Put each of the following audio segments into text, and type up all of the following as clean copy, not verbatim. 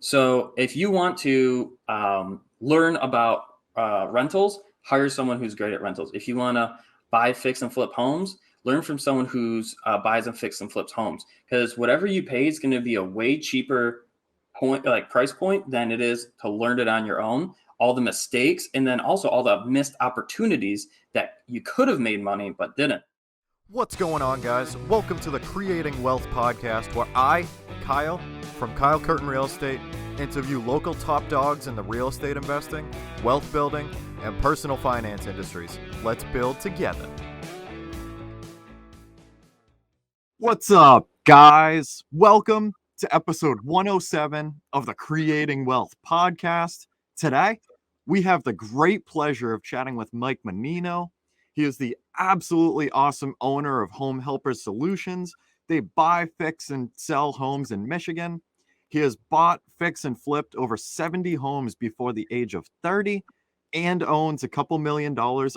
So if you want to learn about rentals, hire someone who's great at rentals. If you want to buy, fix, and flip homes, learn from someone who's buys and fix and flips homes. Because whatever you pay is going to be a way cheaper price point than it is to learn it on your own. All the mistakes and then also all the missed opportunities that you could have made money but didn't. What's going on, guys? Welcome to the Creating Wealth Podcast, where I, Kyle, from Curtin Real Estate, interview local top dogs in the real estate investing, wealth building, and personal finance industries. Let's build together. What's up, guys? Welcome to episode 107 of the Creating Wealth Podcast. Today, we have the great pleasure of chatting with Mike Mannino. He is the absolutely awesome owner of Home Helpers Solutions. They buy, fix, and sell homes in Michigan. He has bought, fixed, and flipped over 70 homes before the age of 30 and owns a couple $1 million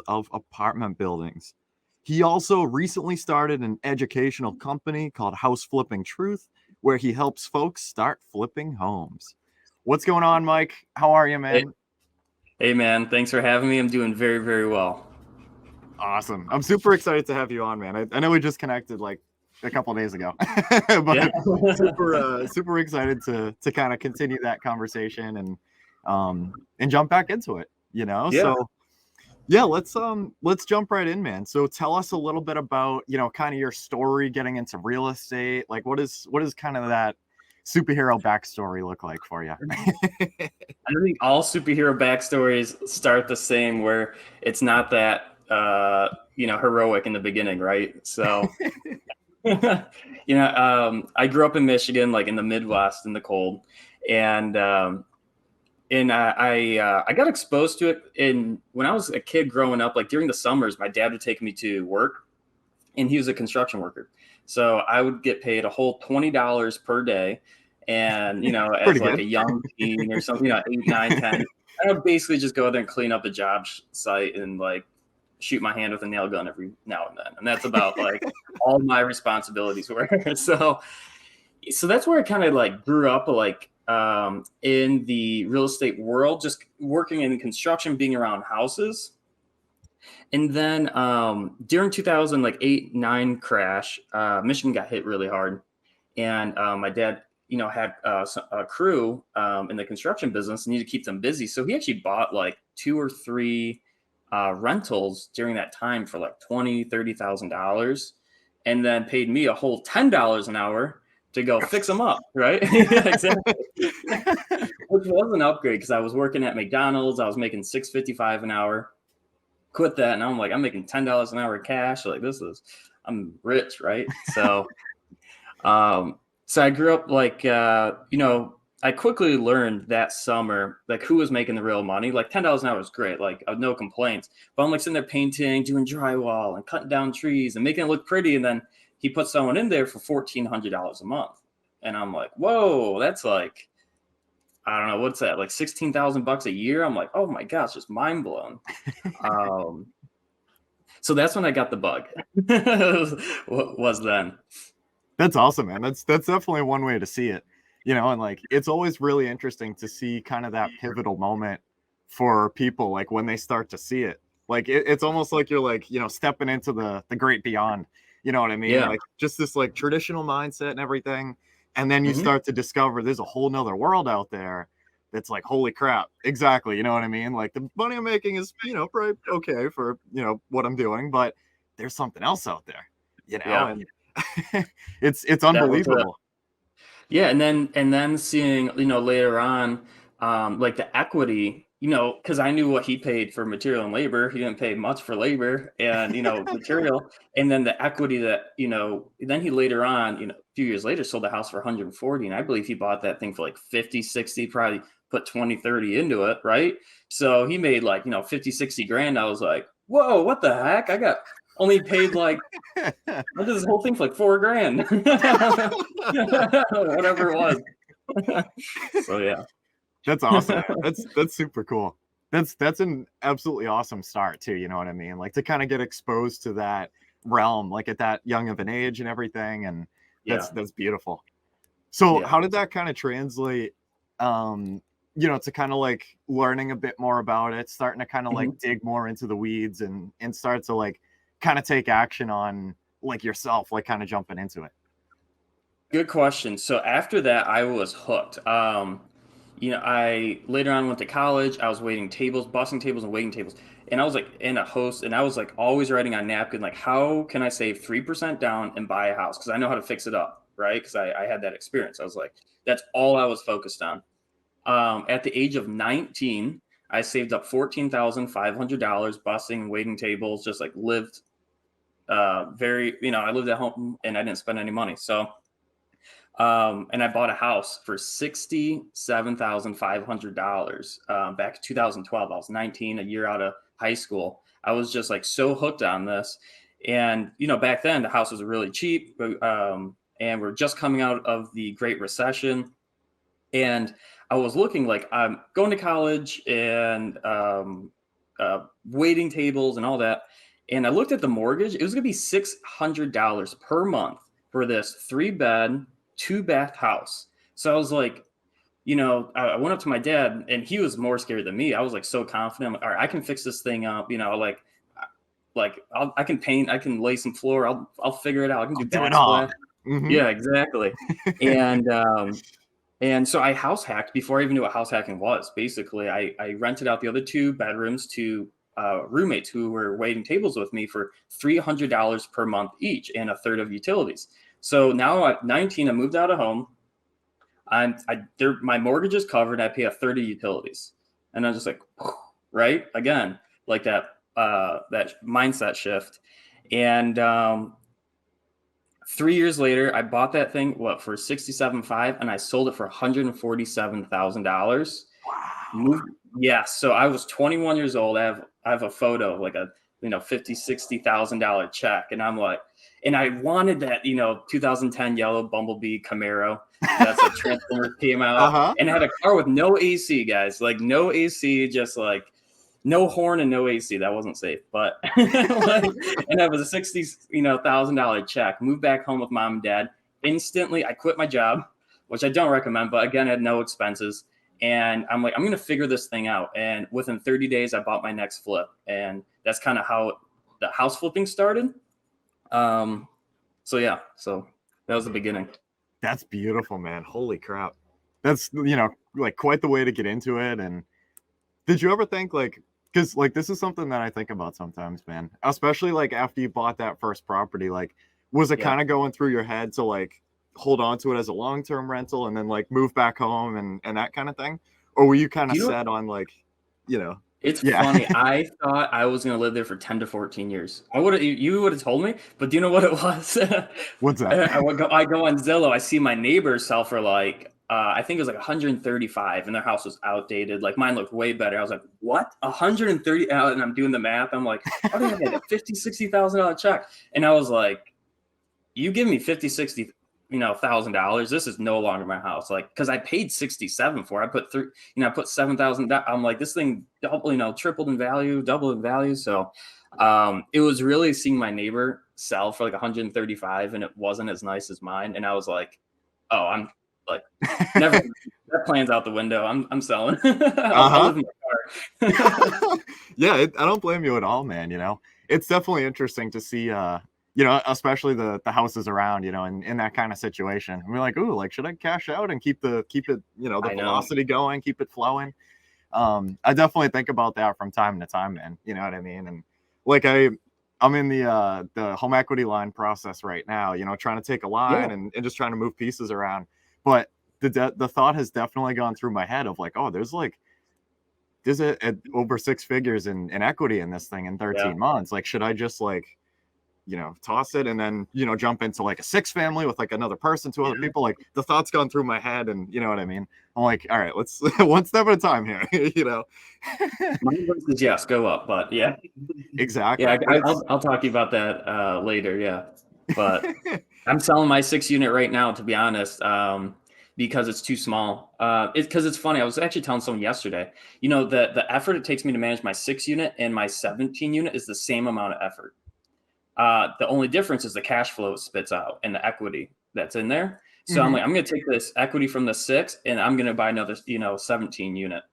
of apartment buildings. He also recently started an educational company called House Flipping Truth, where he helps folks start flipping homes. What's going on, Mike? How are you, man? Hey, man. Thanks for having me. I'm doing very, very well. Awesome. I'm super excited to have you on, man. I know we just connected like a couple of days ago, but super excited to kind of continue that conversation and jump back into it, you know? Yeah. So yeah, let's jump right in, man. So tell us a little bit about, kind of your story getting into real estate. Like what is kind of that superhero backstory look like for you? I think all superhero backstories start the same, where it's not that heroic in the beginning, right? So I grew up in Michigan, like in the Midwest in the cold, and I got exposed to it when I was a kid growing up. Like during the summers, my dad would take me to work, and he was a construction worker, so I would get paid a whole $20 per day. And, as like a young teen or something, 8, 9, 10, I would basically just go there and clean up the job site and like shoot my hand with a nail gun every now and then. And that's about like all my responsibilities were. So that's where I kind of like grew up, like in the real estate world, just working in construction, being around houses. And then during 2008, 9 crash, Michigan got hit really hard. And my dad, had a crew in the construction business and needed to keep them busy. So he actually bought like 2 or 3 rentals during that time for like $20,000, $30,000, and then paid me a whole $10 an hour to go fix them up, right? Exactly. Which was an upgrade because I was working at McDonald's. I was making $6.55 an hour. Quit that, and I'm like, I'm making $10 an hour cash. Like I'm rich, right? So, so I grew up like, I quickly learned that summer, like who was making the real money. Like $10 an hour was great, like no complaints. But I'm like sitting there painting, doing drywall and cutting down trees and making it look pretty. And then he put someone in there for $1,400 a month. And I'm like, whoa, that's like, I don't know, what's that? Like $16,000 a year. I'm like, oh my gosh, just mind blown. So that's when I got the bug. was then. That's awesome, man. That's definitely one way to see it, and like, it's always really interesting to see kind of that pivotal moment for people, like when they start to see it. Like it's almost like you're like, stepping into the great beyond, you know what I mean? Yeah. Like just this like traditional mindset and everything. And then you start to discover there's a whole nother world out there that's like, holy crap. Exactly. You know what I mean? Like the money I'm making is, probably okay for, what I'm doing, but there's something else out there, Yeah. and it's unbelievable. Yeah. And then seeing, later on, like the equity, because I knew what he paid for material and labor. He didn't pay much for labor and, material. And then the equity that, then he later on, a few years later sold the house for 140. And I believe he bought that thing for like 50, 60, probably put 20, 30 into it. Right. So he made like, 50, 60 grand. I was like, whoa, what the heck? I got only paid like, I did this whole thing for like $4,000, whatever it was. So yeah, that's awesome. That's super cool. That's an absolutely awesome start too. You know what I mean? Like to kind of get exposed to that realm, like at that young of an age and everything. And that's beautiful. So how did that kind of translate to kind of like learning a bit more about it, starting to kind of like Mhm. dig more into the weeds and start to like kind of take action on like yourself, like kind of jumping into it? Good question. So after that, I was hooked. I later on went to college. I was waiting tables, bussing tables, and waiting tables, and I was like in a host, and I was like always writing on napkin, like how can I save 3% down and buy a house because I know how to fix it up, right? Because I had that experience. I was like, that's all I was focused on. At the age of 19, I saved up $14,500 bussing and waiting tables. Just like lived I lived at home and I didn't spend any money. So and I bought a house for $67,500 back in 2012. I was 19, a year out of high school. I was just like so hooked on this. And, back then the house was really cheap, and we're just coming out of the Great Recession. And I was looking like I'm going to college and waiting tables and all that. And I looked at the mortgage. It was going to be $600 per month for this 3-bed, 2-bath house. So I was like, I went up to my dad and he was more scared than me. I was like so confident. I'm like, all right, I can fix this thing up. I can paint, I can lay some floor. I'll figure it out. I can I'll do do it all. backsplash. Mm-hmm. Yeah, exactly. And and so I house hacked before I even knew what house hacking was. Basically, I rented out the other 2 bedrooms to roommates who were waiting tables with me for $300 per month each and a third of utilities. So now at 19, I moved out of home. My mortgage is covered. I pay a third of utilities, and I'm just like, right again, like that mindset shift. And 3 years later, I bought that thing for 67.5, and I sold it for $147,000. Wow. Moved, yeah. So I was 21 years old. I have a photo of like a $50,000-$60,000 check, and I'm like, and I wanted that 2010 yellow Bumblebee Camaro. That's a Transformers came out, Uh-huh. and I had a car with no AC, guys. Like no AC, just like no horn and no AC. That wasn't safe, but and that was a $60,000 check. Moved back home with mom and dad. Instantly, I quit my job, which I don't recommend, but again, I had no expenses. And I'm like, I'm going to figure this thing out. And within 30 days, I bought my next flip. And that's kind of how the house flipping started. So yeah, so that was the beginning. That's beautiful, man. Holy crap. That's, like quite the way to get into it. And did you ever think like, because like this is something that I think about sometimes, man, especially like after you bought that first property, like was it Yeah. kind of going through your head to like hold on to it as a long-term rental and then like move back home and that kind of thing? Or were you kind Do of you know set on like, you know, It's yeah. funny. I thought I was gonna live there for 10 to 14 years. You would have told me, but do you know what it was? What's that? I go on Zillow. I see my neighbors sell for like I think it was like 135, and their house was outdated. Like mine looked way better. I was like, what? 130? And I'm doing the math. I'm like, how do they have like a $50,000-$60,000 check? And I was like, you give me 50, 60, $1,000. This is no longer my house. Like, cause I paid 67 for it. I put 7,000. I'm like, this thing double, tripled in value, doubled in value. So, it was really seeing my neighbor sell for like 135, and it wasn't as nice as mine. And I was like, oh, I'm like, never, that plan's out the window. I'm selling. I'll Uh-huh. live in my car. Yeah, I don't blame you at all, man. It's definitely interesting to see especially the houses around, in that kind of situation. And we're like, ooh, like should I cash out and keep it, the I know. velocity going, keep it flowing? I definitely think about that from time to time, man. You know what I mean? And like I'm in the home equity line process right now, trying to take a line Yeah. and just trying to move pieces around. But the thought has definitely gone through my head of like, oh, there's over 6 figures in equity in this thing in Yeah. 13 months. Like, should I just like, toss it and then, jump into like a 6 family with like another person, 2 other Yeah. people? Like the thought's gone through my head and you know what I mean? I'm like, all right, let's one step at a time here, My advice is yes, go up, but yeah. Exactly. Yeah, But it's, I'll talk to you about that later. Yeah, but I'm selling my 6 unit right now, to be honest, because it's too small. It's funny. I was actually telling someone yesterday. The effort it takes me to manage my 6 unit and my 17 unit is the same amount of effort. The only difference is the cash flow it spits out and the equity that's in there. So I'm like, I'm going to take this equity from the 6 and I'm going to buy another, 17 unit.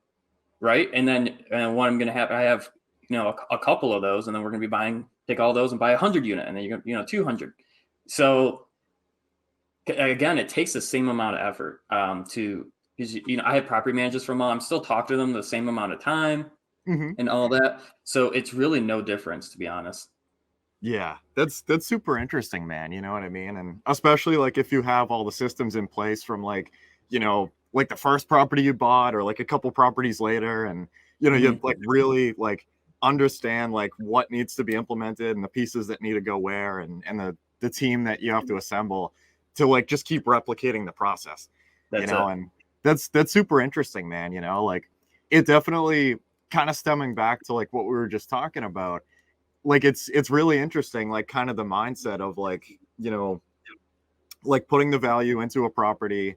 Right. And then what I'm going to have, I have, a couple of those, and then we're going to be take all those and buy 100 unit, and then you're going to, 200. So again, it takes the same amount of effort because I have property managers from I'm still talking to them the same amount of time and all that. So it's really no difference, to be honest. Yeah, that's super interesting, man. You know what I mean? And especially like if you have all the systems in place from like, like the first property you bought or like a couple properties later, and you like really like understand like what needs to be implemented and the pieces that need to go where, and the team that you have to assemble to like just keep replicating the process. And that's super interesting, man. Like it definitely kind of stemming back to like what we were just talking about. Like it's really interesting, like kind of the mindset of like, like putting the value into a property,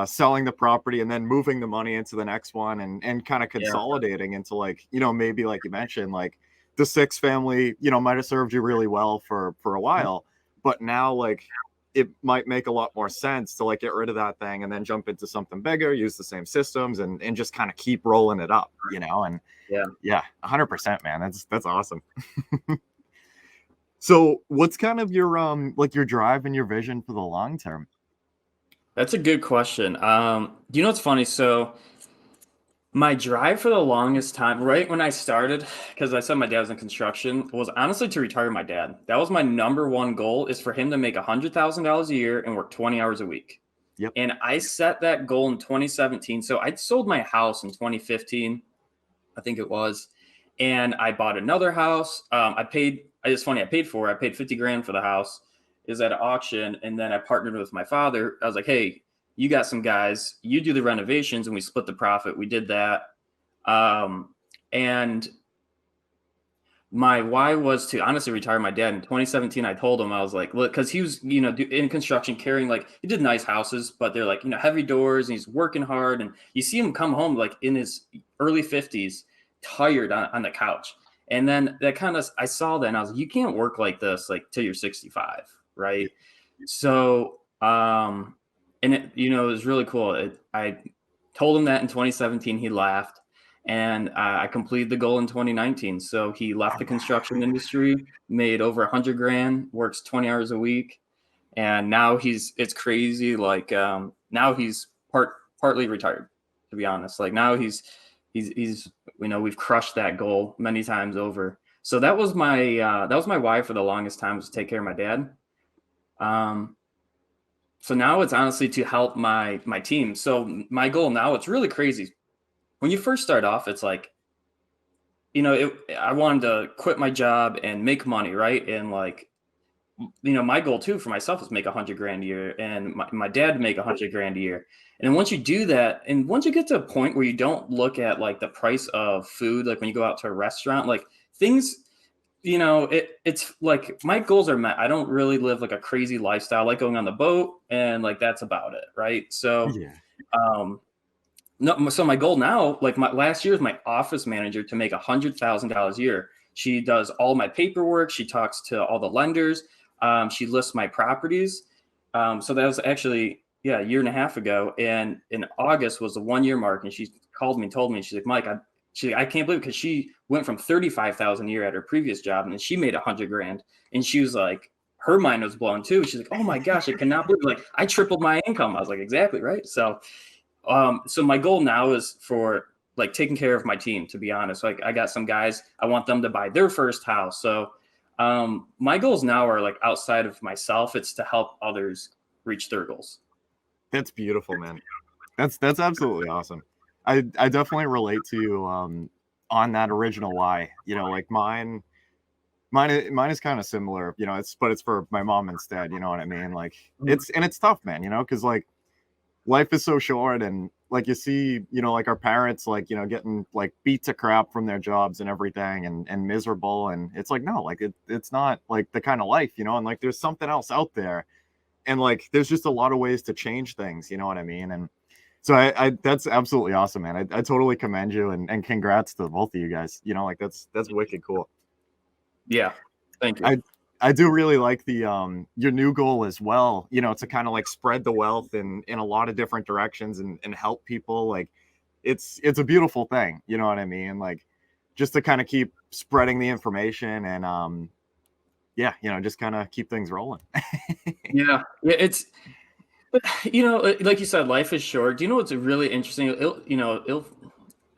selling the property, and then moving the money into the next one, and kind of consolidating into like, maybe like you mentioned, like the 6 family, might have served you really well for a while, but now like it might make a lot more sense to like get rid of that thing and then jump into something bigger, use the same systems, and just kind of keep rolling it up, and yeah, 100%, man. That's awesome. So what's kind of your like your drive and your vision for the long term? That's a good question. What's funny? So my drive for the longest time, right when I started, because I said my dad was in construction, was honestly to retire my dad. That was my number one goal, is for him to make $100,000 a year and work 20 hours a week. Yep. And I set that goal in 2017. So I sold my house in 2015, I think it was. And I bought another house. It's funny, I paid $50,000 for the house. It was at an auction. And then I partnered with my father. I was like, hey, you got some guys, you do the renovations, and we split the profit. We did that. And my why was to honestly retire my dad in 2017. I told him, I was like, look, because he was, in construction, carrying, like, he did nice houses, but they're like, heavy doors, and he's working hard. And you see him come home like in his early 50s, tired on the couch. And then that kind of, I saw that and I was like, you can't work like this, like till you're 65. Right. So, and it was really cool. I told him that in 2017, he laughed, and I completed the goal in 2019. So he left the construction industry, made over $100,000, works 20 hours a week. And now it's crazy. Like, now he's partly retired, to be honest. Like now he's, we've crushed that goal many times over. So that was my why for the longest time, was to take care of my dad. So now it's honestly to help my team. So my goal now, it's really crazy. When you first start off, it's like, I wanted to quit my job and make money, right? And like, my goal too for myself is make $100,000 a year, and my dad to make $100,000 a year. And then once you do that, and once you get to a point where you don't look at like the price of food, like when you go out to a restaurant, like things, it's like my goals are met. I don't really live like a crazy lifestyle, I like going on the boat, and like that's about it, right? So no, so my goal now, like my last year, is my office manager to make $100,000 a year. She does all my paperwork. She talks to all the lenders. She lists my properties. So that was actually, a year and a half ago. And in August was the 1 year mark. And she called me and told me, she's like, Mike, I can't believe it, because she went from 35,000 a year at her previous job, and then she made $100,000. And she was like, her mind was blown too. She's like, oh my gosh, I cannot believe, like, I tripled my income. I was like, exactly right. So my goal now is for like taking care of my team, to be honest. Like I got some guys, I want them to buy their first house. So my goals now are like outside of myself. It's to help others reach their goals. That's beautiful, man. That's absolutely awesome. I definitely relate to you on that original why. Like mine is kind of similar, but it's for my mom instead, you know what I mean? Like it's tough, man, because like life is so short, and like you see, like our parents, like, getting like beat to crap from their jobs and everything, and miserable, and it's like, no, like it's not like the kind of life, and like there's something else out there, and like there's just a lot of ways to change things, you know what I mean? And so I that's absolutely awesome, man. I totally commend you, and congrats to both of you guys. Like that's wicked cool. Yeah, thank you. I do really like the your new goal as well, you know, to kind of like spread the wealth in a lot of different directions and help people. Like it's a beautiful thing, you know what I mean? Like just to kind of keep spreading the information and yeah, you know, just kind of keep things rolling. Yeah, it's like you said, life is short. Do you know what's really interesting?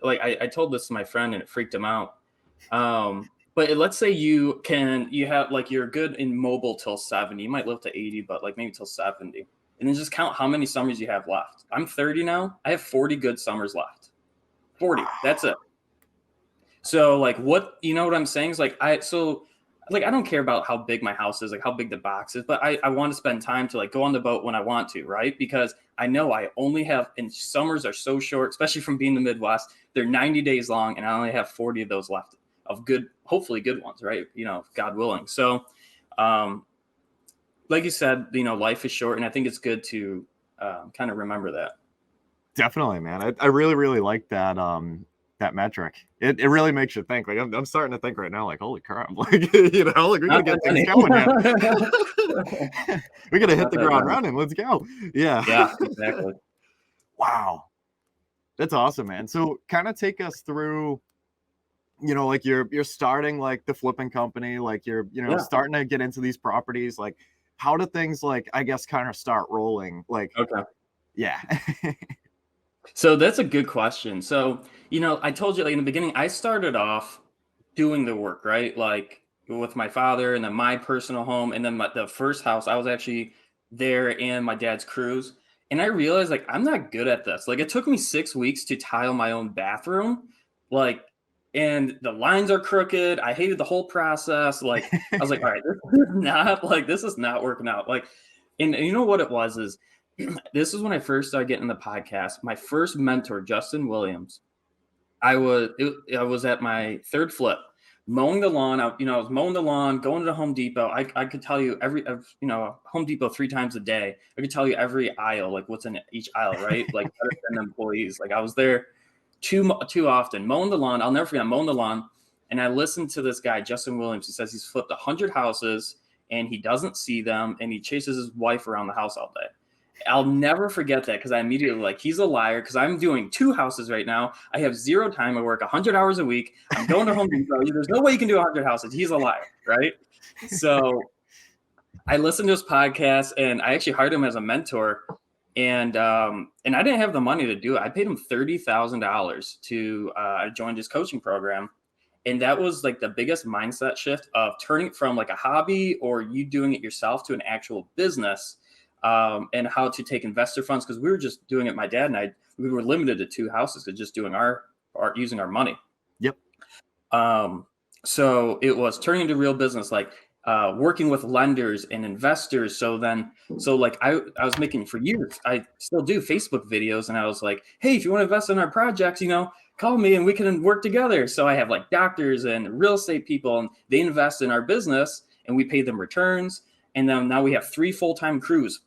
Like I told this to my friend and it freaked him out. But let's say you have like you're good in mobile till 70. You might live to 80, but like maybe till 70. And then just count how many summers you have left. I'm 30 now. I have 40 good summers left. 40. That's it. So like what you know what I'm saying is I don't care about how big my house is, like how big the box is, but I want to spend time to like go on the boat when I want to, right? Because I know I only have, and summers are so short, especially from being in the Midwest, they're 90 days long and I only have 40 of those left of good, hopefully good ones, right? You know, God willing. So like you said, you know, life is short and I think it's good to kind of remember that. Definitely, man. I really, really like that that metric. It really makes you think. Like I'm starting to think right now, like, holy crap, like you know, like we gotta get things going, man. We gotta hit the ground running. Let's go. Yeah. Yeah, exactly. Wow. That's awesome, man. So kind of take us through, you know, like you're starting like the flipping company, like you're, you know, starting to get into these properties. Like how do things like I guess kind of start rolling? Like Okay. yeah. So that's a good question. So, you know, I told you like in the beginning, I started off doing the work, right? Like with my father and then my personal home. And then the first house, I was actually there in my dad's cruise. And I realized like, I'm not good at this. Like it took me 6 weeks to tile my own bathroom. Like, and the lines are crooked. I hated the whole process. Like, I was like, all right, this is not working out. Like, and you know what it was is this is when I first started getting the podcast. My first mentor, Justin Williams, I was at my third flip, mowing the lawn. I was mowing the lawn, going to the Home Depot. I could tell you Home Depot 3 times a day. I could tell you every aisle, like what's in each aisle, right? Like better than employees. Like I was there too often mowing the lawn. I'll never forget. I'm mowing the lawn, and I listened to this guy, Justin Williams. He says he's flipped 100 houses and he doesn't see them, and he chases his wife around the house all day. I'll never forget that because I immediately like, he's a liar because I'm doing 2 houses right now. I have 0 time. I work 100 hours a week. I'm going to Home Depot. There's no way you can do 100 houses. He's a liar, right? So I listened to his podcast and I actually hired him as a mentor. And I didn't have the money to do it. I paid him $30,000 to join his coaching program. And that was like the biggest mindset shift of turning from like a hobby or you doing it yourself to an actual business. And how to take investor funds because we were just doing it. My dad and I, we were limited to 2 houses to just doing using our money. Yep. So it was turning into real business, like working with lenders and investors. So like I was making for years, I still do Facebook videos, and I was like, hey, if you want to invest in our projects, you know, call me and we can work together. So I have like doctors and real estate people, and they invest in our business, and we pay them returns. And then now we have 3 full-time crews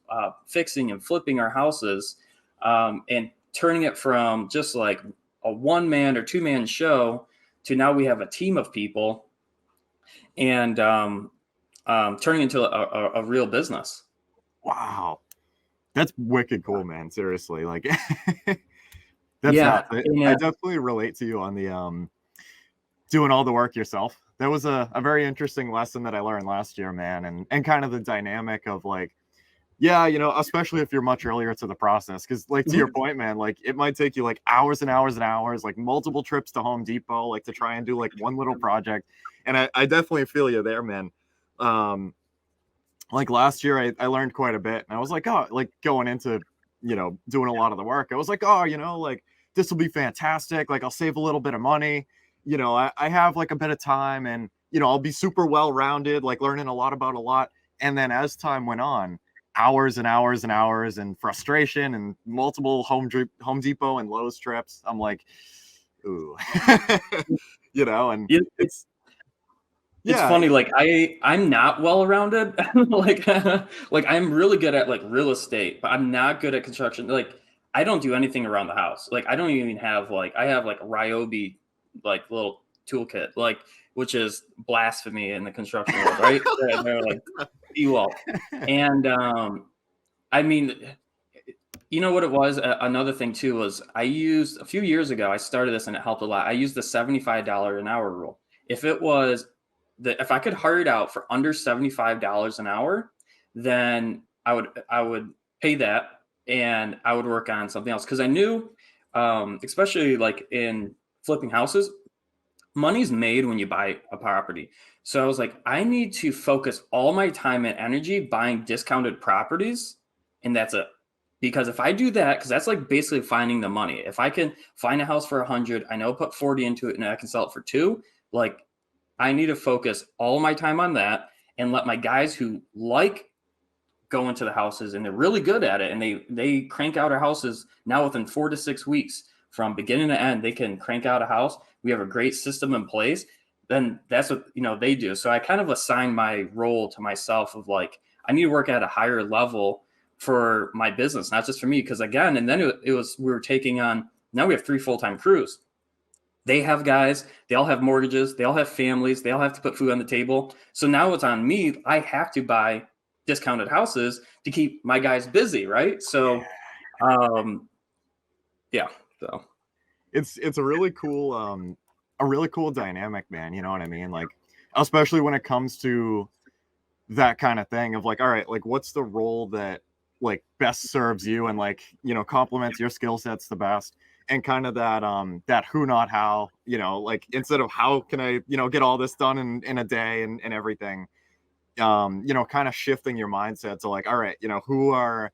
fixing and flipping our houses and turning it from just like a 1-man or 2-man show to now we have a team of people and turning into a real business. Wow. That's wicked cool, man. Seriously. Like that's nuts. I definitely relate to you on the doing all the work yourself. That was a very interesting lesson that I learned last year, man. And kind of the dynamic of like, yeah, you know, especially if you're much earlier to the process. Cause like to your point, man, like it might take you like hours and hours and hours, like multiple trips to Home Depot, like to try and do like one little project. And I definitely feel you there, man. Like last year I learned quite a bit and I was like, oh, like going into, you know, doing a lot of the work. I was like, oh, you know, like this will be fantastic. Like I'll save a little bit of money. You know, I have like a bit of time and, you know, I'll be super well-rounded, like learning a lot about a lot. And then as time went on, hours and hours and hours and frustration and multiple Home Depot and Lowe's trips. I'm like, ooh, you know, and it's funny. Like I'm not well-rounded. like I'm really good at like real estate, but I'm not good at construction. Like I don't do anything around the house. Like I don't even have like, I have like Ryobi, like little toolkit, like, which is blasphemy in the construction world, right? They're like, you all. And I mean, you know what it was? Another thing too was I used a few years ago, I started this and it helped a lot. I used the $75 an hour rule. If I could hire it out for under $75 an hour, then I would pay that and I would work on something else. Cause I knew, especially like in flipping houses, money's made when you buy a property. So I was like, I need to focus all my time and energy buying discounted properties. And that's it. Because if I do that, because that's like basically finding the money. If I can find a house for 100, I know put 40 into it and I can sell it for 2, like I need to focus all my time on that and let my guys who like go into the houses and they're really good at it and they crank out our houses now within 4 to 6 weeks from beginning to end. They can crank out a house. We have a great system in place. Then that's what they do. So I kind of assign my role to myself of like I need to work at a higher level for my business, not just for me. Because again, and then it was we were taking on, now we have 3 full-time crews. They have guys, they all have mortgages, they all have families, they all have to put food on the table. So now it's on me. I have to buy discounted houses to keep my guys busy, right? So yeah, so it's a really cool dynamic, man. You know what I mean? Like, especially when it comes to that kind of thing of like, all right, like what's the role that like best serves you and like, complements your skill sets the best, and kind of that who not how, like instead of how can I, get all this done in a day and everything, kind of shifting your mindset to like, all right, who are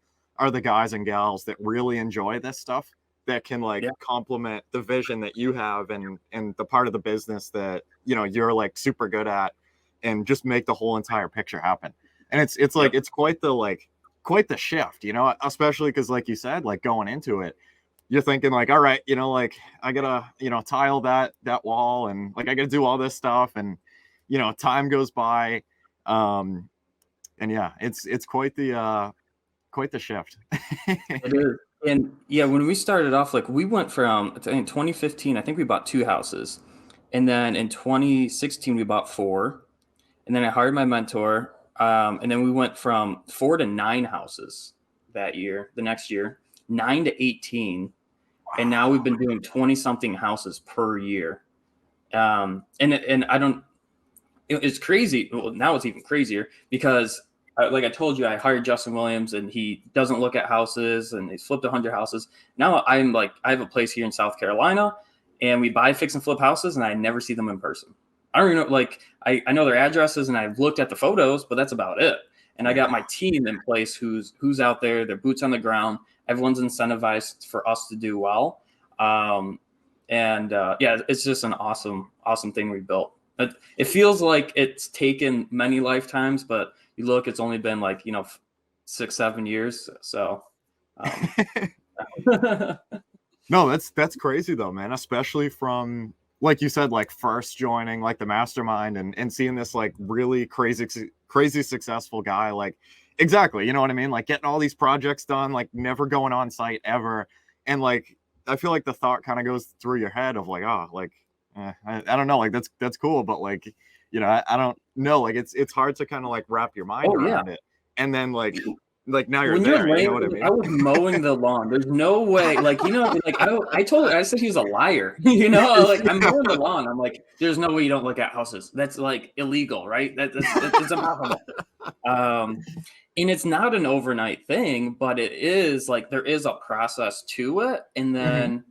the guys and gals that really enjoy this stuff that can like complement the vision that you have and the part of the business that, you're like super good at, and just make the whole entire picture happen. And it's like, it's quite the shift, especially because like you said, like going into it, you're thinking like, all right, like I gotta, tile that wall and like I gotta do all this stuff, and time goes by. And yeah, it's quite the shift. it is. And yeah, when we started off, like we went from in 2015, I think we bought 2 houses. And then in 2016, we bought 4. And then I hired my mentor. And then we went from 4 to 9 houses that year, the next year, 9 to 18. And now we've been doing 20 something houses per year. And I don't, it's crazy. Well, now it's even crazier because like I told you, I hired Justin Williams and he doesn't look at houses and he's flipped 100 houses. Now I'm like, I have a place here in South Carolina and we buy, fix and flip houses and I never see them in person. I don't even know, like I know their addresses and I've looked at the photos, but that's about it. And I got my team in place who's out there, their boots on the ground. Everyone's incentivized for us to do well. Yeah, it's just an awesome thing we built. It feels like it's taken many lifetimes, but you look, it's only been like, 6-7 years. So, no, that's crazy though, man. Especially from, like you said, like first joining like the mastermind and seeing this like really crazy successful guy, like exactly, you know what I mean? Like getting all these projects done, like never going on site ever. And like, I feel like the thought kind of goes through your head of like, oh, like, I don't know, like that's cool, but like, I don't know, like it's hard to kind of like wrap your mind around it. And then like now you're there, you know what I mean? I was mowing the lawn. There's no way, like, like I said he was a liar, like I'm mowing the lawn. I'm like, there's no way you don't look at houses. That's like illegal, right? That's impossible. And it's not an overnight thing, but it is like, there is a process to it. And then,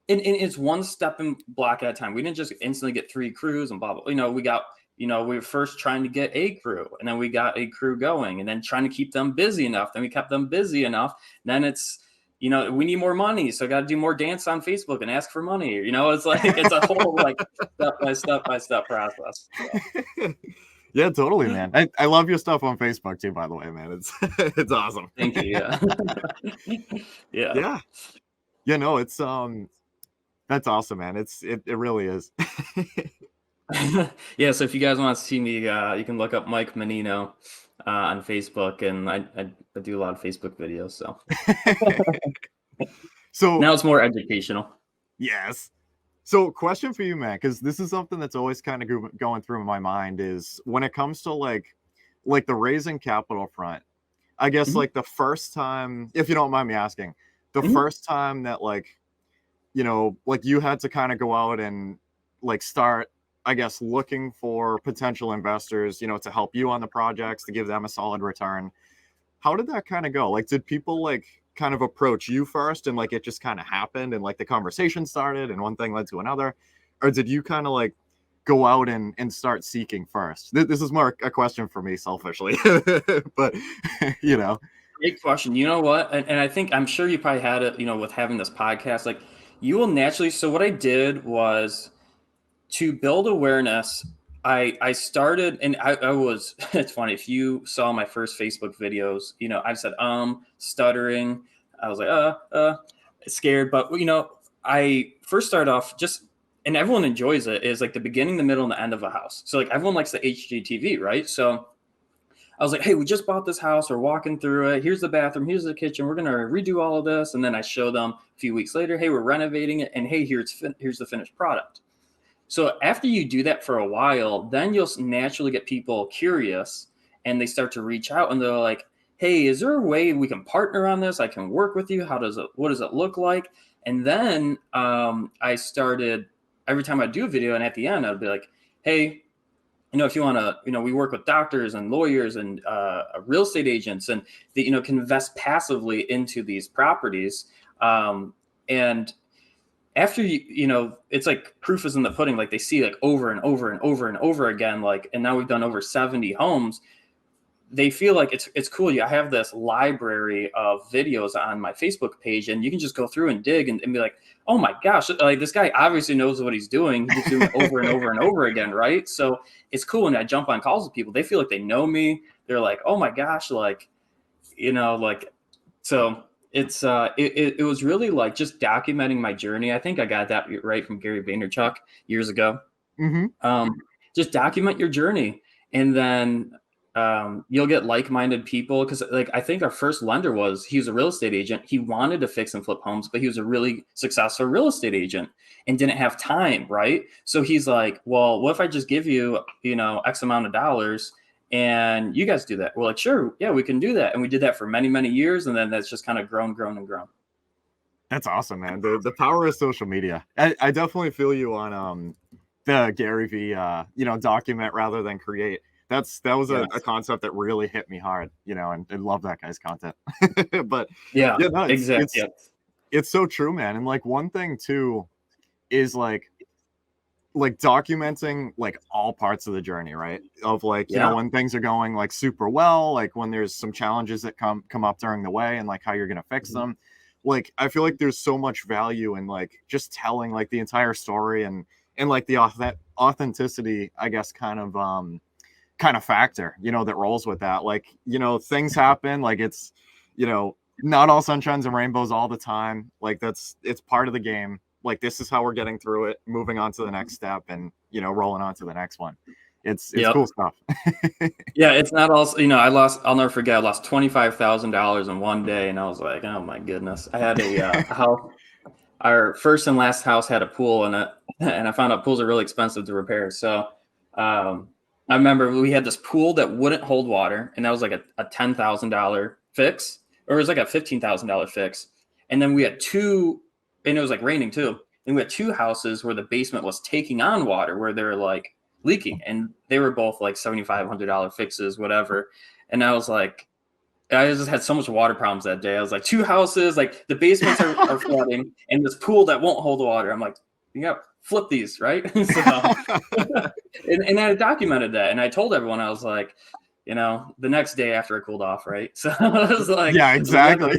and it's one step and block at a time. We didn't just instantly get 3 crews and blah, blah. We got, we were first trying to get a crew and then we got a crew going and then trying to keep them busy enough. Then we kept them busy enough. Then it's, we need more money. So I got to do more dance on Facebook and ask for money. It's like, it's a whole like step by step process. So. Yeah, totally, man. I love your stuff on Facebook too, by the way, man. It's awesome. Thank you. Yeah. Yeah, no, it's that's awesome, man. It really is. Yeah, so if you guys want to see me, you can look up Mike Mannino on Facebook, and I do a lot of Facebook videos. So so now it's more educational. Yes. So question for you, man, because this is something that's always kind of going through my mind is when it comes to like the raising capital front, I guess Mhm. like the first time, if you don't mind me asking, the Mhm. first time that like you had to kind of go out and like start, I guess, looking for potential investors, to help you on the projects, to give them a solid return. How did that kind of go? Like, did people like kind of approach you first and like it just kind of happened and like the conversation started and one thing led to another? Or did you kind of like go out and start seeking first? This is more a question for me selfishly, but you know, Great question. You know what? And I think I'm sure you probably had it, with having this podcast, like you will naturally. So what I did was to build awareness. I started and I was it's funny if you saw my first Facebook videos, I said stuttering. I was like scared, but I first started off just and everyone enjoys it is like the beginning, the middle, and the end of a house. So like everyone likes the HGTV, right? So I was like, hey, we just bought this house. We're walking through it. Here's the bathroom. Here's the kitchen. We're going to redo all of this. And then I show them a few weeks later, hey, we're renovating it. And hey, here's the finished product. So after you do that for a while, then you'll naturally get people curious and they start to reach out and they're like, hey, is there a way we can partner on this? I can work with you. What does it look like? And then I started every time I do a video and at the end, I'd be like, hey, if you want to, we work with doctors and lawyers and real estate agents and they, can invest passively into these properties. And after it's like proof is in the pudding. Like they see like over and over and over and over again, like, and now we've done over 70 homes. They feel like it's cool. I have this library of videos on my Facebook page and you can just go through and dig and be like, oh my gosh, like this guy obviously knows what he's doing. He's just doing it over and over and over again. Right. So it's cool when I jump on calls with people, they feel like they know me. They're like, oh my gosh, like, like, so it was really like just documenting my journey. I think I got that right from Gary Vaynerchuk years ago. mm-hmm. um, just document your journey, and then you'll get like-minded people. Because like I think our first lender he was a real estate agent. He wanted to fix and flip homes, but he was a really successful real estate agent and didn't have time, right? So he's like, well, what if I just give you X amount of dollars and you guys do that? We're like, sure, yeah, we can do that. And we did that for many, many years, and then that's just kind of grown and grown. That's awesome, man. The power of social media. I definitely feel you on the Gary V document rather than create. That was Yeah. a concept that really hit me hard, and love that guy's content. But Yeah, yeah, no, exactly. Yeah. it's so true, man. And like one thing too is like documenting like all parts of the journey, right? Of like, Yeah. when things are going like super well, like when there's some challenges that come up during the way and like how you're gonna fix them. Like I feel like there's so much value in like just telling like the entire story and like the authenticity, I guess, kind of factor, that rolls with that. Like, things happen, like it's, not all sunshines and rainbows all the time. Like it's part of the game. Like this is how we're getting through it, moving on to the next step and, rolling on to the next one. It's Yep. cool stuff. Yeah, it's not also, I'll never forget, I lost $25,000 in one day. And I was like, oh my goodness. I had a house, our first and last house had a pool in it. And I found out pools are really expensive to repair. So I remember we had this pool that wouldn't hold water. And that was like a $10,000 fix, or it was like a $15,000 fix. And then we had and it was like raining too. And we had two houses where the basement was taking on water, where they were like leaking, and they were both like $7,500 fixes, whatever. And I was like, I just had so much water problems that day. I was like, two houses, like the basements are flooding, and this pool that won't hold water. I'm like, yeah, flip these, right? So, and I documented that, and I told everyone, I was like, the next day after it cooled off, right? So I was like, Yeah, exactly.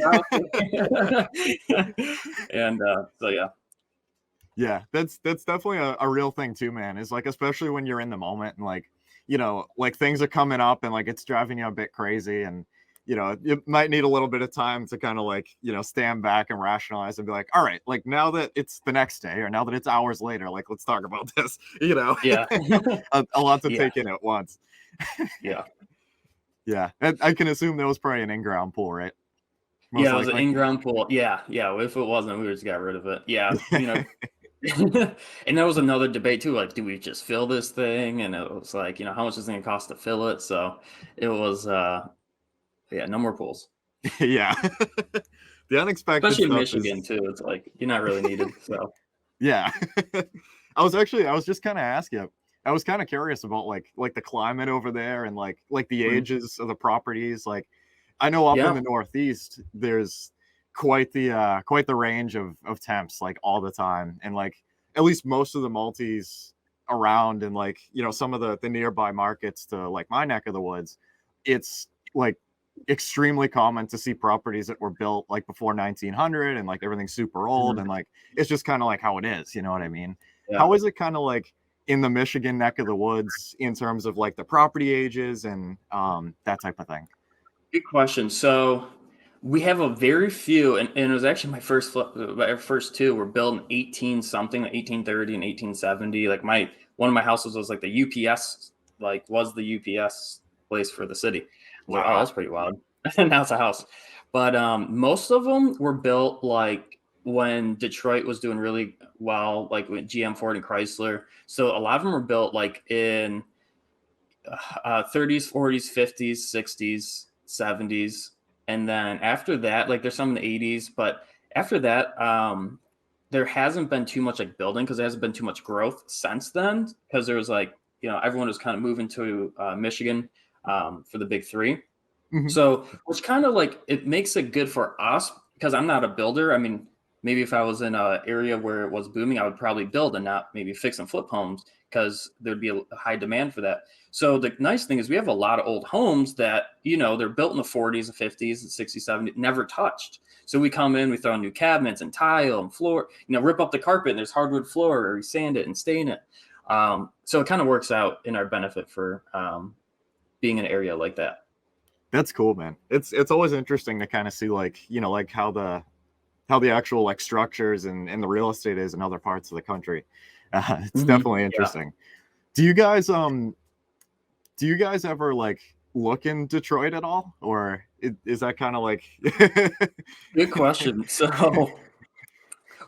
And so yeah. Yeah, that's definitely a real thing too, man. Is like, especially when you're in the moment and like, like things are coming up and like it's driving you a bit crazy and you might need a little bit of time to kind of like, stand back and rationalize and be like, all right, like now that it's the next day or now that it's hours later, like let's talk about this, Yeah. a lot to Yeah. take in at once. Yeah. Yeah. I can assume that was probably an in-ground pool, right? Most Yeah, it was an likely. in-ground pool. Yeah. If it wasn't, we just got rid of it. Yeah. And there was another debate too, like, do we just fill this thing? And it was like, how much is it gonna cost to fill it? So it was yeah, no more pools. Yeah. The unexpected Especially in stuff Michigan is, too. It's like you're not really needed. So yeah. I was just kind of asking. I was kind of curious about like the climate over there and like the mhm. ages of the properties. Like I know up in Yeah. the Northeast, there's quite the range of temps like all the time. And like at least most of the multis around and like, some of the nearby markets to like my neck of the woods, it's like extremely common to see properties that were built like before 1900 and like everything's super old Mhm. and like it's just kind of like how it is, you know what I mean? Yeah. How is it kind of like in the Michigan neck of the woods in terms of like the property ages and that type of thing? Good question. So we have a very few, and it was actually my first two were built in 18 something, like 1830 and 1870. Like one of my houses was like the UPS, like was the UPS place for the city. I was like, oh, Wow. that's pretty wild. And now it's a house. But most of them were built like when Detroit was doing really well, like with GM, Ford, and Chrysler. So a lot of them were built like in 30s, 40s, 50s, 60s, 70s. And then after that, like there's some in the 80s, but after that, there hasn't been too much like building because there hasn't been too much growth since then. Because there was like, everyone was kind of moving to Michigan for the big three. Hmm. So, which kind of like it makes it good for us because I'm not a builder. I mean, maybe if I was in an area where it was booming, I would probably build and not maybe fix and flip homes because there'd be a high demand for that. So the nice thing is we have a lot of old homes that, they're built in the 40s, the 50s, the 60s, 70s, never touched. So we come in, we throw in new cabinets and tile and floor, rip up the carpet and there's hardwood floor or we sand it and stain it. So it kind of works out in our benefit for being in an area like that. That's cool, man. It's always interesting to kind of see like, like how the actual like structures and the real estate is in other parts of the country. It's Mhm. definitely Yeah. interesting. Do you guys do you guys ever like look in Detroit at all, or is that kind of like? Good question. So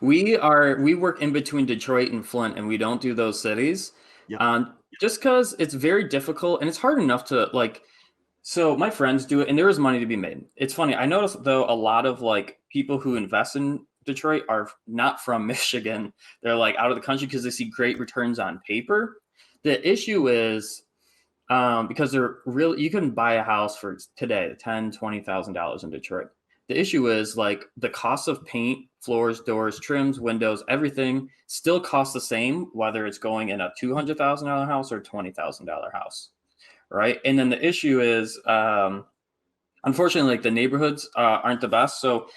we work in between Detroit and Flint, and we don't do those cities, Yep. just because it's very difficult and it's hard enough to like. So my friends do it, and there is money to be made. It's funny. I noticed though a lot of like people who invest in Detroit are not from Michigan. They're like out of the country because they see great returns on paper. The issue is because they're really you can buy a house for today $10,000 to $20,000 in Detroit. The issue is like the cost of paint, floors, doors, trims, windows, everything still costs the same whether it's going in a $200,000 house or $20,000 house, right? And then the issue is unfortunately like the neighborhoods aren't the best. So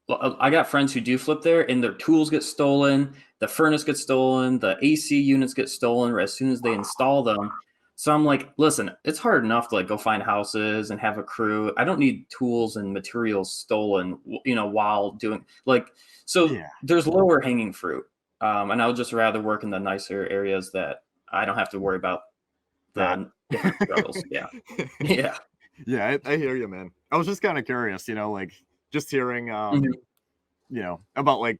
well, I got friends who do flip there, and their tools get stolen, the furnace gets stolen, the AC units get stolen as soon as they install them. So I'm like, listen, it's hard enough to like go find houses and have a crew. I don't need tools and materials stolen, while doing like. So Yeah. there's lower hanging fruit, and I would just rather work in the nicer areas that I don't have to worry about That. the different struggles. Yeah, yeah. Yeah, I hear you, man. I was just kind of curious, like just hearing about like,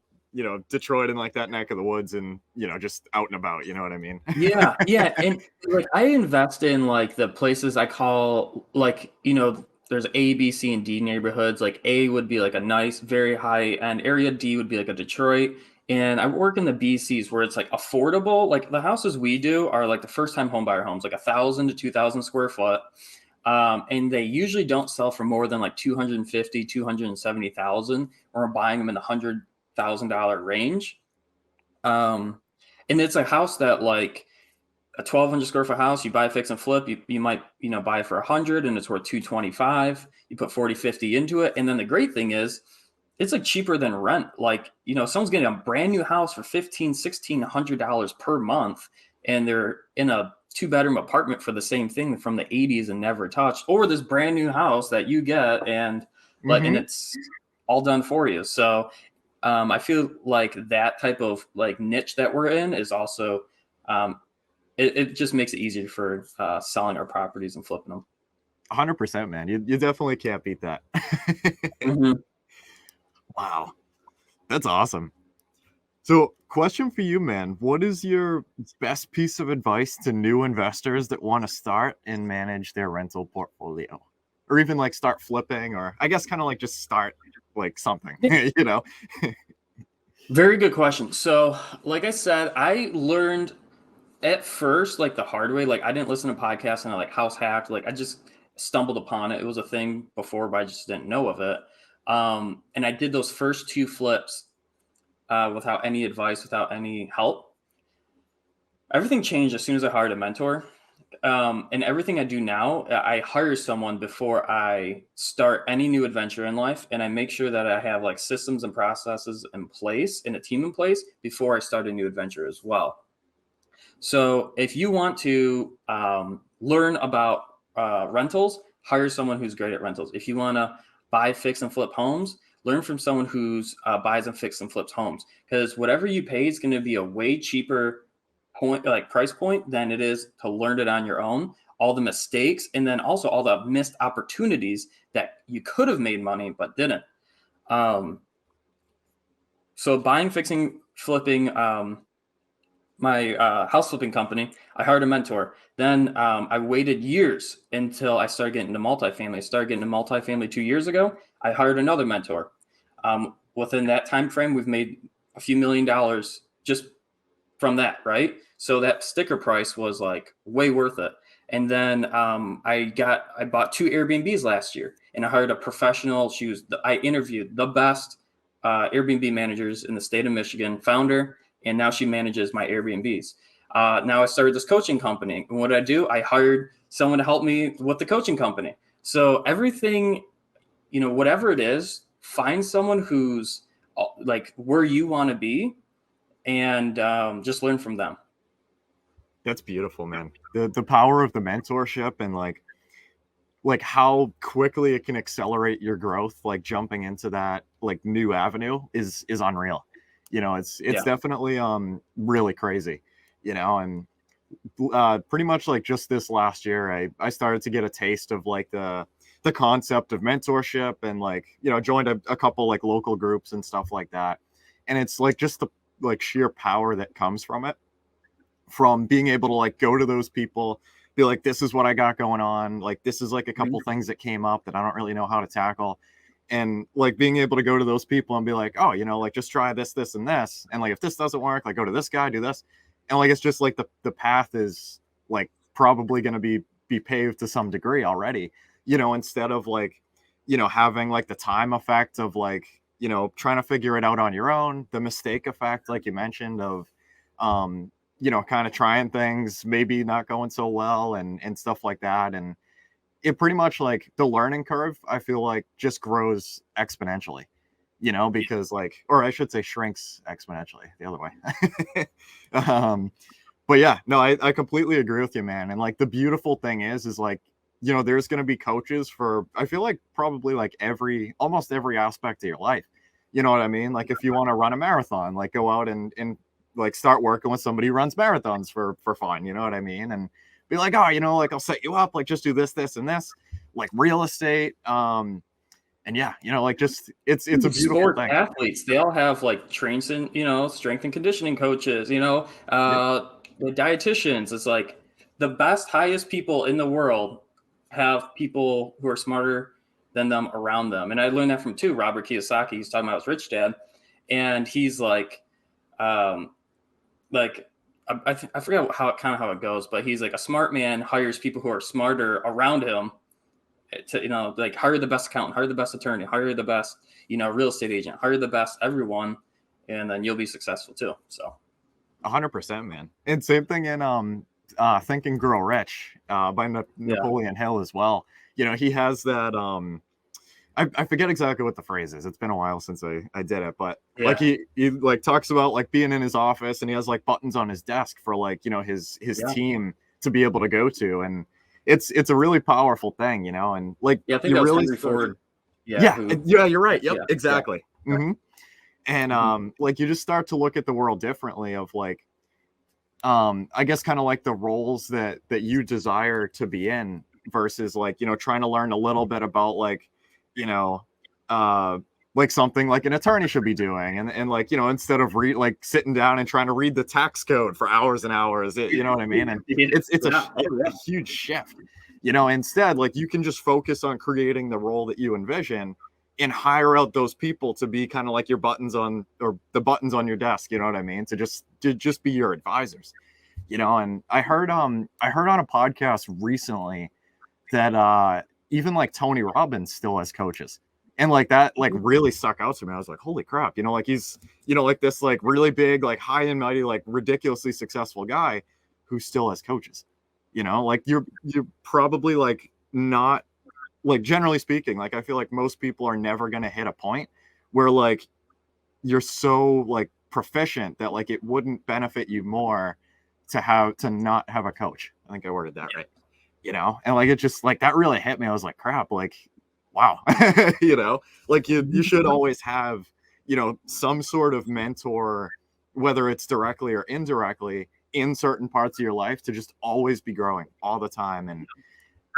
Detroit and like that neck of the woods and, just out and about, you know what I mean? Yeah, yeah, and like I invest in like the places I call like, there's A, B, C, and D neighborhoods. Like A would be like a nice, very high end area. D would be like a Detroit. And I work in the B Cs where it's like affordable. Like the houses we do are like the first time home buyer homes, like 1,000 to 2,000 square foot. And they usually don't sell for more than like 250, 270,000, or we're buying them in the $100,000 range. Um, and it's a house that like a 1,200 square foot house, you buy fix and flip, you might, buy it for 100 and it's worth 225. You put 40, 50 into it. And then the great thing is it's like cheaper than rent. Like, someone's getting a brand new house for 15, $1,600 per month. And they're in a 2-bedroom apartment for the same thing from the 80s and never touched, or this brand new house that you get and and Hmm. it's all done for you. So I feel like that type of like niche that we're in is also um, it just makes it easier for selling our properties and flipping them. 100%, man. You definitely can't beat that. Mhm. Wow. That's awesome. So, question for you, man. What is your best piece of advice to new investors that want to start and manage their rental portfolio? Or even like start flipping, or I guess kind of like just start like something, you know? Very good question. So, like I said, I learned at first like the hard way. Like I didn't listen to podcasts and I like house hacked. Like I just stumbled upon it. It was a thing before, but I just didn't know of it. And I did those first two flips without any advice, without any help. Everything changed as soon as I hired a mentor. And everything I do now, I hire someone before I start any new adventure in life, and I make sure that I have like systems and processes in place and a team in place before I start a new adventure as well. So if you want to learn about rentals, hire someone who's great at rentals. If you want to buy, fix, and flip homes, learn from someone who's buys and fix and flips homes. Because whatever you pay is going to be a way cheaper price point than it is to learn it on your own. All the mistakes and then also all the missed opportunities that you could have made money but didn't. Um, so buying, fixing, flipping. My house flipping company, I hired a mentor. Then I waited years until I started getting into multifamily. I started getting into multifamily 2 years ago. I hired another mentor. Within that time frame, we've made a few $1 million just from that, right? So that sticker price was like way worth it. And then I bought 2 Airbnbs last year, and I hired a professional. I interviewed the best Airbnb managers in the state of Michigan, found her, and now she manages my Airbnbs. Now I started this coaching company, and what did I do? I hired someone to help me with the coaching company. So everything, whatever it is, find someone who's like where you want to be, and just learn from them. That's beautiful, man. The power of the mentorship and like how quickly it can accelerate your growth, like jumping into that like new avenue is unreal. It's Yeah. definitely really crazy, and pretty much like just this last year I started to get a taste of like the concept of mentorship, and like joined a couple like local groups and stuff like that. And it's like just the like sheer power that comes from it, from being able to like go to those people, be like, this is what I got going on, like this is like a couple things that came up that I don't really know how to tackle, and like being able to go to those people and be like, oh, like just try this and this, and like if this doesn't work, like go to this guy, do this. And like it's just like the path is like probably going to be paved to some degree already, instead of like having like the time effect of like trying to figure it out on your own, the mistake effect like you mentioned of kind of trying things, maybe not going so well and stuff like that. And it pretty much like the learning curve, I feel like just grows exponentially, because like, or I should say shrinks exponentially the other way. But yeah, no, I completely agree with you, man. And like the beautiful thing is like, there's going to be coaches for, I feel like probably like almost every aspect of your life. You know what I mean? Like if you want to run a marathon, like go out and like start working with somebody who runs marathons for fun, you know what I mean? And be like, oh, like I'll set you up, like just do this and this, like real estate. And yeah, like just it's a beautiful Sport thing. athletes, they all have like trains and strength and conditioning coaches, Yep. the dietitians. It's like the best, highest people in the world have people who are smarter than them around them. And I learned that from Robert Kiyosaki. He's talking about his rich dad, and he's um, like I forget how it goes, but he's like a smart man hires people who are smarter around him to like hire the best accountant, hire the best attorney, hire the best real estate agent, hire the best everyone, and then you'll be successful too. So 100%, man. And same thing in Think and Grow Rich by yeah, Napoleon Hill as well. He has that I forget exactly what the phrase is. It's been a while since I did it, but like yeah, he like talks about like being in his office, and he has like buttons on his desk for like his yeah, team to be able to go to. And it's a really powerful thing, and like yeah. I think you that was really Henry start to, Ford. Yeah, yeah, who? yeah, you're right, yep, Yeah, yeah. exactly. And Mhm. like you just start to look at the world differently of like I guess kind of like the roles that you desire to be in, versus like trying to learn a little bit about like you know uh like something like an attorney should be doing. And like, you know, instead of like sitting down and trying to read the tax code for hours and hours, you know what I mean? And it's a huge shift, you know. Instead, like, you can just focus on creating the role that you envision and hire out those people to be kind of like your buttons on, or the buttons on your desk, you know what I mean? To just be your advisors, you know. And I heard on a podcast recently that even like Tony Robbins still has coaches. And like that like really stuck out to me. I was like, holy crap, you know, like he's, you know, like this like really big, like high and mighty, like ridiculously successful guy who still has coaches. You know, like you're probably like not, like, generally speaking, like I feel like most people are never going to hit a point where like you're so like proficient that like it wouldn't benefit you more to not have a coach. I think I worded that right. You know, and like it just like that really hit me. I was like, crap, like, wow. You know, like you should always have, you know, some sort of mentor, whether it's directly or indirectly, in certain parts of your life, to just always be growing all the time. And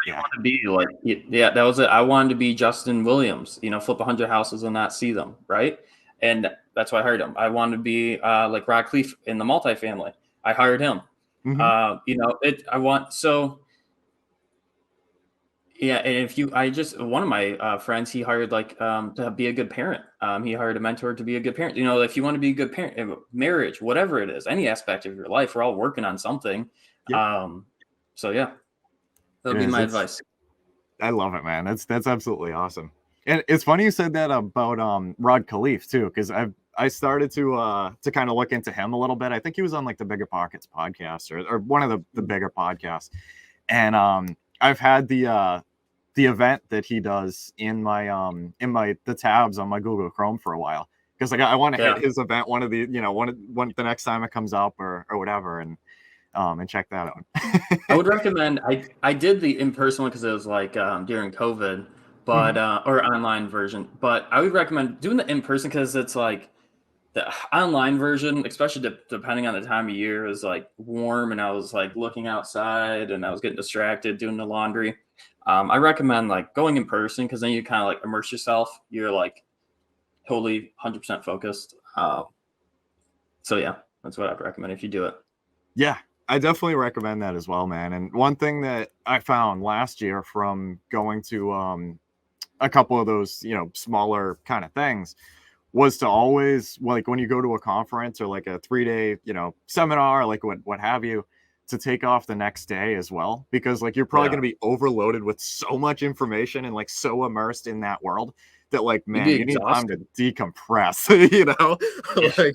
I want to be like, yeah, that was it. I wanted to be Justin Williams, you know, flip 100 houses and not see them, right? And that's why I hired him. I wanted to be like Rod Cleef in the multifamily. I hired him. You know, yeah. And one of my friends, he hired like to be a good parent. He hired a mentor to be a good parent. You know, if you want to be a good parent, marriage, whatever it is, any aspect of your life, we're all working on something. Yep. So yeah. That would be my advice. I love it, man. That's absolutely awesome. And it's funny you said that about Rod Khleif too, because I started to kind of look into him a little bit. I think he was on like the Biggerpockets podcast or one of the bigger podcasts. And I've had the event that he does in the tabs on my Google Chrome for a while, because like I want to hit his event one of the, you know, one the next time it comes up or whatever, and check that out. I would recommend. I did the in-person one because it was like during COVID, but or online version. But I would recommend doing the in-person because it's like the online version, especially depending on the time of year, is like warm, and I was like looking outside and I was getting distracted doing the laundry. I recommend like going in person because then you kind of like immerse yourself. You're like totally 100% focused. So yeah, that's what I'd recommend if you do it. Yeah, I definitely recommend that as well, man. And one thing that I found last year from going to a couple of those, you know, smaller kind of things was to always, like, when you go to a conference or like a 3-day, you know, seminar, like what have you, to take off the next day as well, because like you're probably going to be overloaded with so much information and like so immersed in that world that like, man, you need time to decompress, you know. Like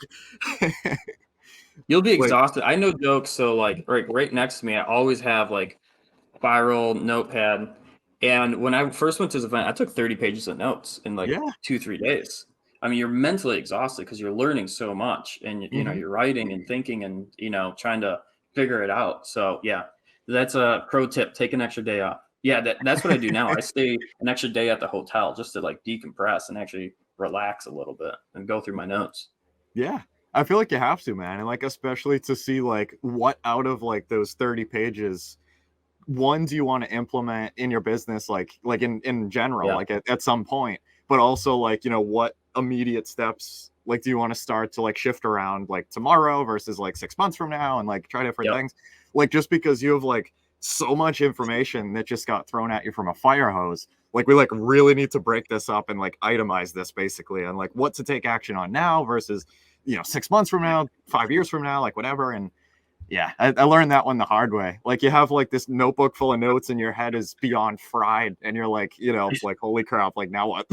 you'll be exhausted. I know jokes. So like right next to me, I always have like spiral notepad. And when I first went to this event, I took 30 pages of notes in like 2-3 days. I mean, you're mentally exhausted because you're learning so much, and you know, you're writing and thinking and, you know, trying to figure it out. So yeah, that's a pro tip. Take an extra day off. Yeah, that's what I do now. I stay an extra day at the hotel just to like decompress and actually relax a little bit and go through my notes. Yeah, I feel like you have to, man. And like, especially to see like what out of like those 30 pages, one, do you want to implement in your business, like in general, like at some point, but also like, you know, what immediate steps like do you want to start to like shift around like tomorrow versus like 6 months from now, and like try different things. Like, just because you have like so much information that just got thrown at you from a fire hose, like we like really need to break this up and like itemize this basically, and like what to take action on now versus, you know, 6 months from now, 5 years from now, like whatever. And yeah, I learned that one the hard way. Like, you have like this notebook full of notes and your head is beyond fried, and you're like, you know, like, holy crap, like now what?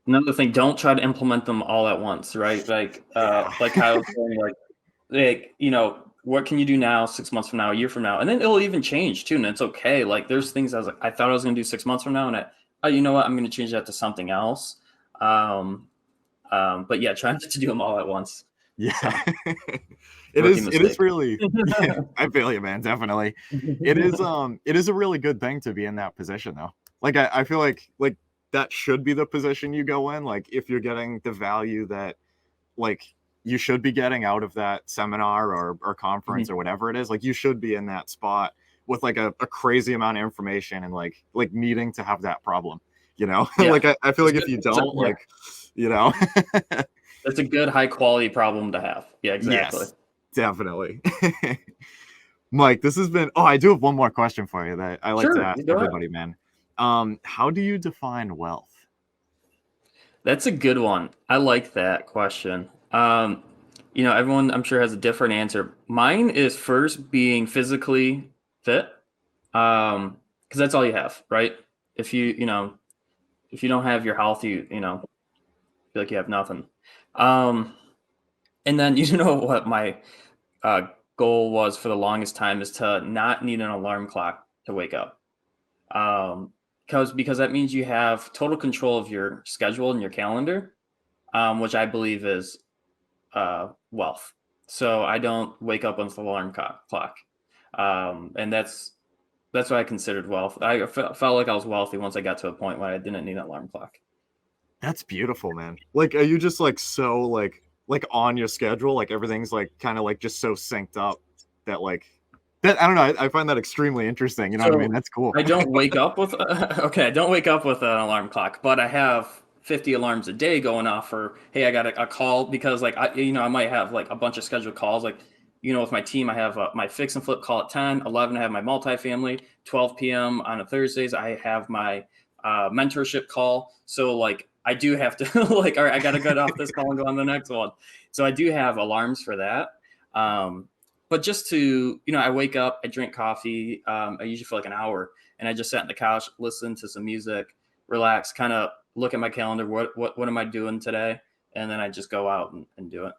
Another thing, don't try to implement them all at once, right? Like Kyle was saying, like, you know, what can you do now, 6 months from now, a year from now? And then it'll even change too. And it's okay. Like, there's things I was like, I thought I was going to do 6 months from now. And you know what? I'm going to change that to something else. But yeah, try not to do them all at once. Yeah. It is really, yeah, I feel you, man. Definitely. It is a really good thing to be in that position though. Like, I feel like that should be the position you go in. Like, if you're getting the value that like you should be getting out of that seminar or conference or whatever it is, like you should be in that spot with like a crazy amount of information and like needing to have that problem. you know? Yeah. Like, I feel like It's if you good. don't, Yeah. like, you know? That's a good high quality problem to have. Yeah, exactly. Yes, definitely. Mike, this has been, I do have one more question for you that I like to Sure, ask you go ahead. everybody, man. How do you define wealth? That's a good one. I like that question. Everyone I'm sure has a different answer. Mine is first being physically fit. Because that's all you have, right? If if you don't have your health, you feel like you have nothing. Um, and then you know what my uh, goal was for the longest time is to not need an alarm clock to wake up. Because that means you have total control of your schedule and your calendar, which I believe is wealth. So I don't wake up with the alarm clock, and that's what I considered wealth. I felt like I was wealthy once I got to a point where I didn't need an alarm clock. That's beautiful, man. Like, are you just like so like on your schedule? Like everything's like kind of like just so synced up that like that I don't know. I find that extremely interesting. You know what I mean? So That's cool. I don't wake up with okay, I don't wake up with an alarm clock, but I have 50 alarms a day going off for, hey, I got a call because like I might have like a bunch of scheduled calls like with my team I have my fix and flip call at 10, 11 I have my multifamily, 12 p.m. on a Thursdays I have my mentorship call. So like I do have to like all right, I got to get off this call and go on the next one. So I do have alarms for that. But just to, I wake up, I drink coffee, I usually for like an hour, and I just sat on the couch, listen to some music, relax, kind of look at my calendar. What am I doing today? And then I just go out and do it.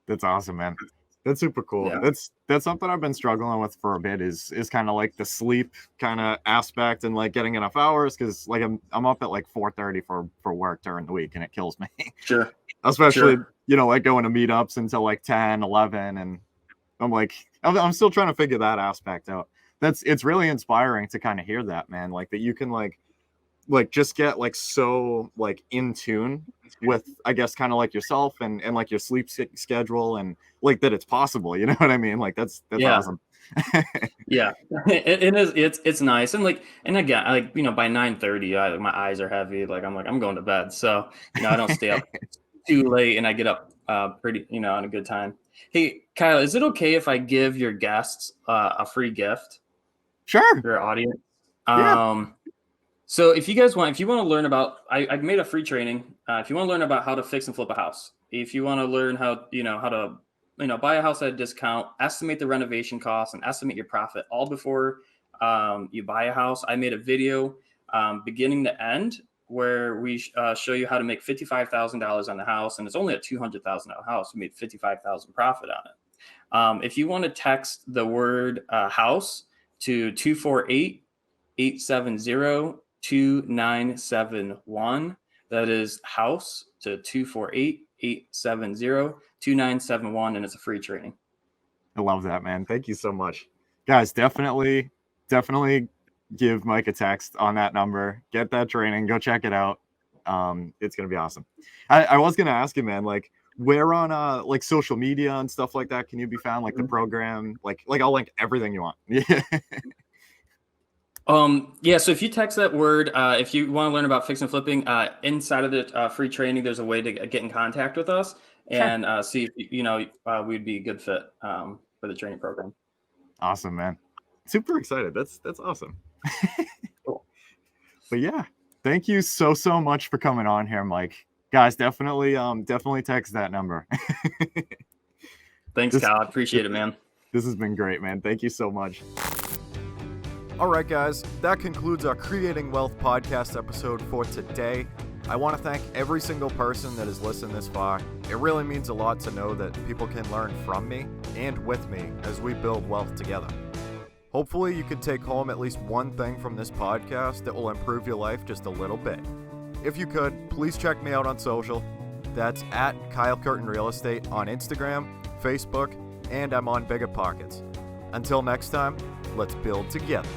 That's awesome, man. That's super cool. Yeah. That's something I've been struggling with for a bit is kind of like the sleep kind of aspect and like getting enough hours because like I'm up at like 4:30 for work during the week and it kills me. Sure. Especially, Sure. like going to meetups until like 10, 11 and I'm like I'm still trying to figure that aspect out. It's really inspiring to kind of hear that, man. Like that you can like just get like so like in tune with I guess kind of like yourself and like your sleep schedule and like that it's possible, you know what I mean? Like that's Yeah. awesome. Yeah. It is. It's nice. And like, and again, like, by 9:30, my eyes are heavy. Like, I'm going to bed. So, I don't stay up too late and I get up pretty, on a good time. Hey, Kyle, is it okay if I give your guests a free gift Sure. for your audience? Yeah. So if you want to learn about, I've made a free training. If you want to learn about how to fix and flip a house, if you want to learn how to, buy a house at a discount, estimate the renovation costs and estimate your profit all before you buy a house. I made a video beginning to end where we show you how to make $55,000 on the house. And it's only a $200,000 house. We made $55,000 profit on it. If you want to text the word house to 248-870-2971. That is house to 248-870-2971. And it's a free training. I love that, man. Thank you so much. Guys, definitely give Mike a text on that number. Get that training. Go check it out. It's going to be awesome. I was going to ask you, man, like where on like social media and stuff like that can you be found? Like the program, like I'll link everything you want. Yeah. So if you text that word, if you want to learn about fix and flipping, inside of the free training, there's a way to get in contact with us and see if we'd be a good fit for the training program. Awesome, man. Super excited. That's awesome. Cool. But yeah, thank you so much for coming on here, Mike. Guys, definitely text that number. Thanks, Kyle. I appreciate it, man. This has been great, man. Thank you so much. All right, guys, that concludes our Creating Wealth podcast episode for today. I want to thank every single person that has listened this far. It really means a lot to know that people can learn from me and with me as we build wealth together. Hopefully, you can take home at least one thing from this podcast that will improve your life just a little bit. If you could, please check me out on social. That's at Kyle Curtin Real Estate on Instagram, Facebook, and I'm on Biggerpockets. Until next time, let's build together.